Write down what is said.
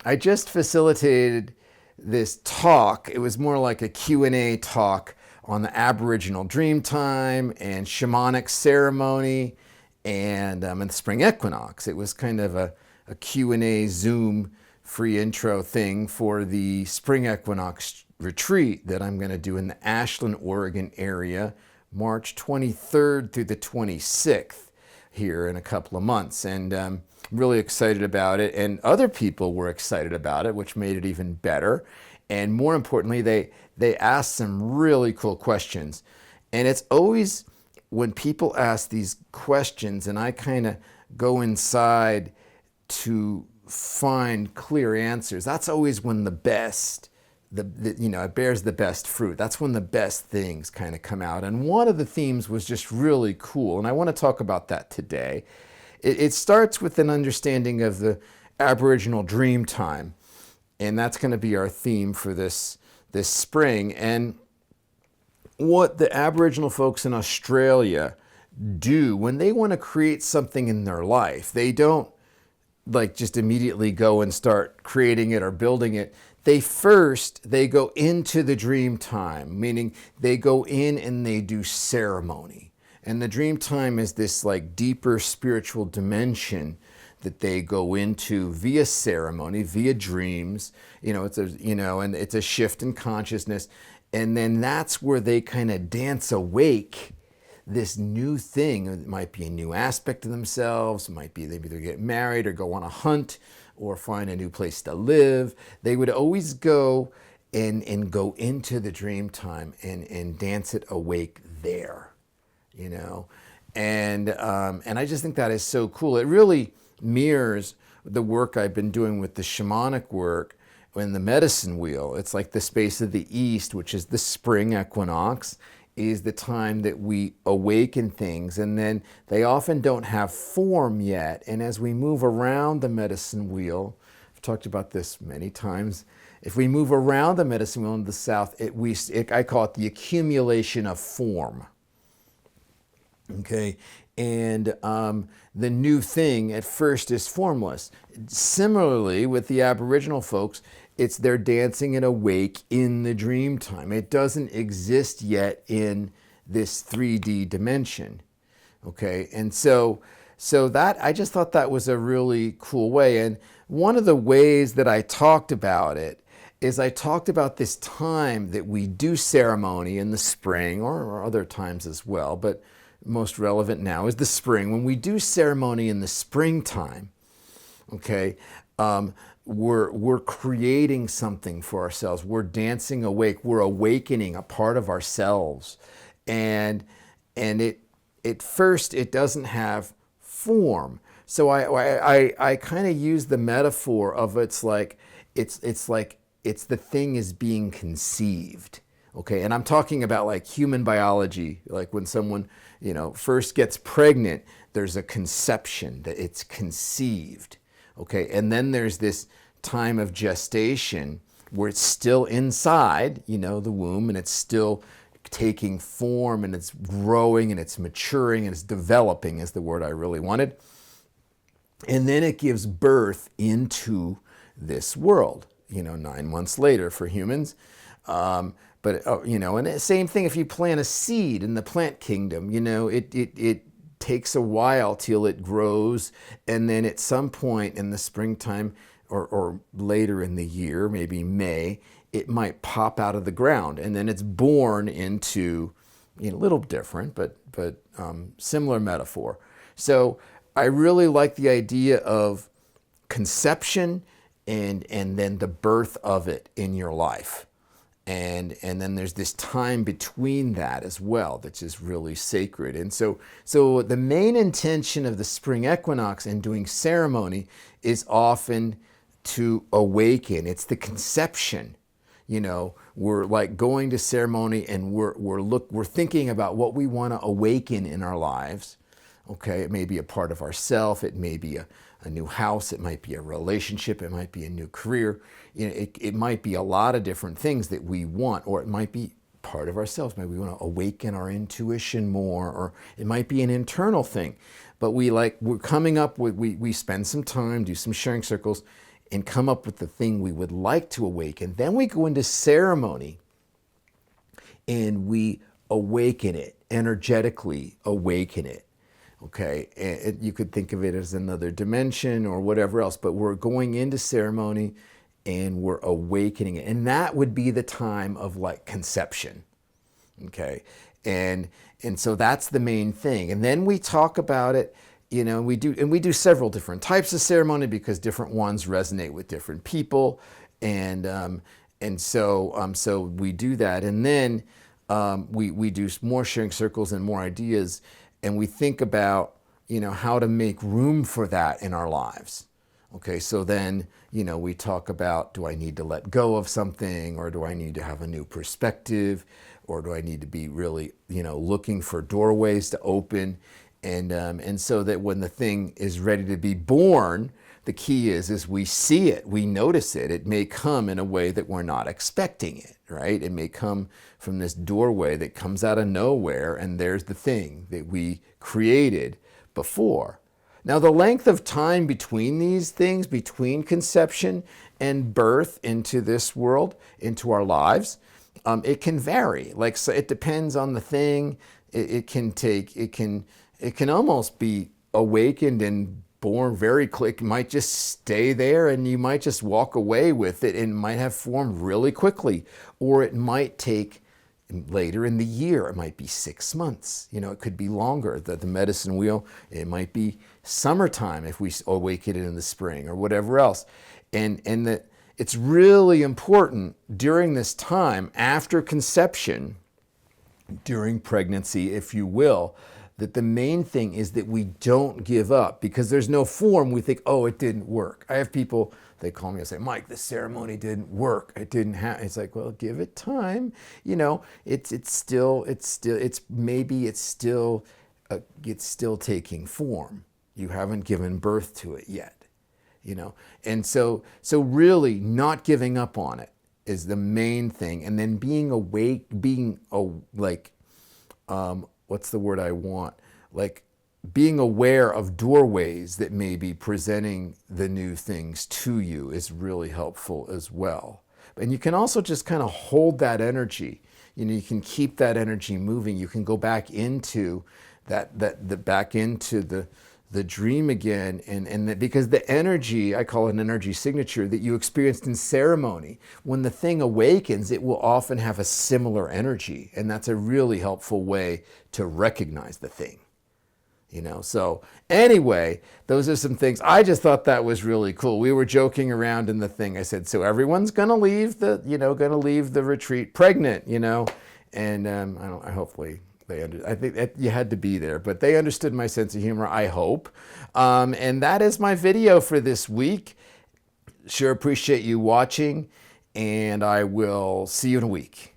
I just facilitated this talk. It was more like a Q&A talk on the Aboriginal Dreamtime and shamanic ceremony and the Spring Equinox. It was kind of a Q&A Zoom free intro thing for the Spring Equinox retreat that I'm going to do in the Ashland, Oregon area, March 23rd through the 26th here in a couple of months. And I'm really excited about it. And other people were excited about it, which made it even better. And more importantly, they asked some really cool questions. And it's always when people ask these questions and I kind of go inside to find clear answers, that's always when the best, it bears the best fruit. That's when the best things kind of come out. And one of the themes was just really cool. And I want to talk about that today. It starts with an understanding of the Aboriginal Dreamtime. And that's going to be our theme for this spring. And what the Aboriginal folks in Australia do when they want to create something in their life, they don't like just immediately go and start creating it or building it. They go into the dream time, meaning they go in and they do ceremony. And the dream time is this like deeper spiritual dimension that they go into via ceremony, via dreams. And it's a shift in consciousness. And then that's where they kind of dance awake this new thing. It might be a new aspect of themselves. It might be they either get married or go on a hunt or find a new place to live. They would always go and go into the dream time and dance it awake there, And I just think that is so cool. It really mirrors the work I've been doing with the shamanic work in the medicine wheel. It's like the space of the east, which is the spring equinox, is the time that we awaken things, and then they often don't have form yet. And as we move around the medicine wheel, I've talked about this many times, if we move around the medicine wheel in the south, I call it the accumulation of form. Okay, and the new thing at first is formless. Similarly, with the Aboriginal folks, they're dancing it awake in the dream time. It doesn't exist yet in this 3D dimension. Okay, and so that I just thought that was a really cool way. And one of the ways that I talked about it is I talked about this time that we do ceremony in the spring, or other times as well, but most relevant now is the spring. When we do ceremony in the springtime, okay, we're creating something for ourselves. We're dancing awake. We're awakening a part of ourselves, and at first it doesn't have form. So I kind of use the metaphor of it's like the thing is being conceived. Okay, and I'm talking about like human biology, like when someone, first gets pregnant, there's a conception, that it's conceived. Okay, and then there's this time of gestation where it's still inside, the womb, and it's still taking form, and it's growing, and it's maturing, and it's developing is the word I really wanted. And then it gives birth into this world, 9 months later for humans. And the same thing if you plant a seed in the plant kingdom, it takes a while till it grows, and then at some point in the springtime or later in the year, maybe May, it might pop out of the ground, and then it's born into, a little different, but similar metaphor. So I really like the idea of conception and then the birth of it in your life. And then there's this time between that as well that's just really sacred. And so the main intention of the spring equinox and doing ceremony is often to awaken. It's the conception. We're like going to ceremony and we're thinking about what we want to awaken in our lives. Okay, it may be a part of ourself, it may be a new house, it might be a relationship, it might be a new career. It might be a lot of different things that we want, or it might be part of ourselves. Maybe we want to awaken our intuition more, or it might be an internal thing. But we're coming up with, we spend some time, do some sharing circles, and come up with the thing we would like to awaken. Then we go into ceremony and we awaken it, energetically awaken it. Okay, and you could think of it as another dimension or whatever else, but we're going into ceremony and we're awakening it. And that would be the time of like conception. Okay, and so that's the main thing. And then we talk about it, you know, we do several different types of ceremony because different ones resonate with different people. And so we do that. And then we do more sharing circles and more ideas. And we think about, you know, how to make room for that in our lives. Okay, so then, you know, we talk about, do I need to let go of something, or do I need to have a new perspective, or do I need to be really, you know, looking for doorways to open, and so that when the thing is ready to be born, the key is we see it, we notice it. It may come in a way that we're not expecting it, right? It may come from this doorway that comes out of nowhere, and there's the thing that we created before. Now, the length of time between these things, between conception and birth into this world, into our lives, it can vary. Like, so it depends on the thing. It can almost be awakened and born very quick. It might just stay there, and you might just walk away with it, and it might have formed really quickly, or it might take later in the year. It might be 6 months. You know, it could be longer. The medicine wheel, it might be summertime if we awaken it in the spring or whatever else. And that it's really important during this time, after conception, during pregnancy, if you will, that the main thing is that we don't give up, because there's no form. We think, oh, it didn't work. I have people, they call me and say, Mike, the ceremony didn't work. It didn't happen. It's like, well, give it time. You know, it's still taking form. You haven't given birth to it yet, you know? And so really not giving up on it is the main thing. And then being awake, what's the word I want? Like being aware of doorways that may be presenting the new things to you is really helpful as well. And you can also just kind of hold that energy. You know, you can keep that energy moving. You can go back into the dream again, because the energy, I call it an energy signature, that you experienced in ceremony, when the thing awakens, it will often have a similar energy, and that's a really helpful way to recognize the thing. You know, so anyway, those are some things. I just thought that was really cool. We were joking around in the thing. I said, so everyone's gonna leave the retreat pregnant, you know, and hopefully I think that you had to be there, but they understood my sense of humor, I hope. And that is my video for this week. Sure appreciate you watching, and I will see you in a week.